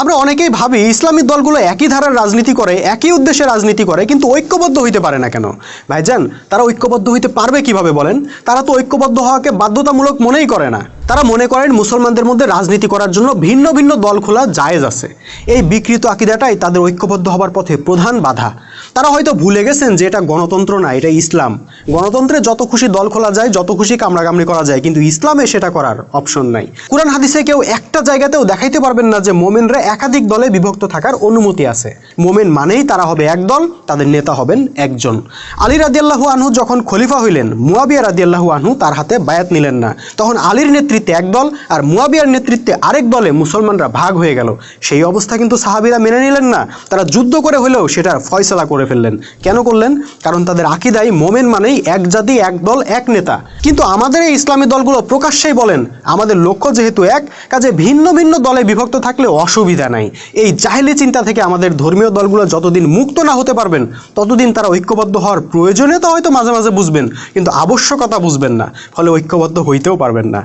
আমরা অনেকেই ভাবি ইসলামিক দলগুলো একই ধারার রাজনীতি করে, একই উদ্দেশ্যে রাজনীতি করে, কিন্তু ঐক্যবদ্ধ হইতে পারে না কেন? ভাইজান, তারা ঐক্যবদ্ধ হইতে পারবে কিভাবে বলেন? তারা তো ঐক্যবদ্ধ হওয়াকে বাধ্যতামূলক মনেই করে না। তারা মনে করেন মুসলমানদের মধ্যে রাজনীতি করার জন্য ভিন্ন ভিন্ন দল খোলা জায়েজ আছে। এই বিকৃত আকীদাটাই তাদের ঐক্যবদ্ধ হবার পথে প্রধান বাধা। তারা হয়তো ভুলে গেছেন যে এটা গণতন্ত্র না, এটা ইসলাম। গণতন্ত্রে যত খুশি দল খোলা যায়, যত খুশি কামড়াকামড়ি করা যায়, কিন্তু ইসলামে সেটা করার অপশন নাই। কুরআন হাদিসে কেউ একটা জায়গাতেও দেখাইতে পারবেন না যে মোমেনরা একাধিক দলে বিভক্ত থাকার অনুমতি আছে। মোমেন মানেই তারা হবে এক দল, তাদের নেতা হবেন একজন। আলী রাদিয়াল্লাহু আনহু যখন খলিফা হইলেন, মুয়াবিয়া রাদিয়াল্লাহু আনহু তার হাতে বায়াত নিলেন না। তখন আলীর নেতৃত্বে এক দল আর মুয়াবিয়ার নেতৃত্বে আরেক দলে মুসলমানরা ভাগ হয়ে গেল। সেই অবস্থা কিন্তু সাহাবীরা মেনে নিলেন না। তারা যুদ্ধ করে হলেও সেটার ফয়সালা করে ফেললেন। কেন করলেন? কারণ তাদের আকীদায় মোমেন মানেই এক জাতি, এক দল, এক নেতা। কিন্তু আমাদের এই ইসলামী দলগুলো প্রকাশ্যেই বলেন আমাদের লক্ষ্য যেহেতু এক, কাজে ভিন্ন ভিন্ন দলে বিভক্ত থাকলে অসুবিধা নাই। এই জাহেলি চিন্তা থেকে আমাদের ধর্মীয় দলগুলো যতদিন মুক্ত না হতে পারবেন, ততদিন তারা ঐক্যবদ্ধ হওয়ার প্রয়োজনীয়তা হয়তো মাঝে মাঝে বুঝবেন, কিন্তু আবশ্যকতা বুঝবেন না, ফলে ঐক্যবদ্ধ হইতেও পারবেন না।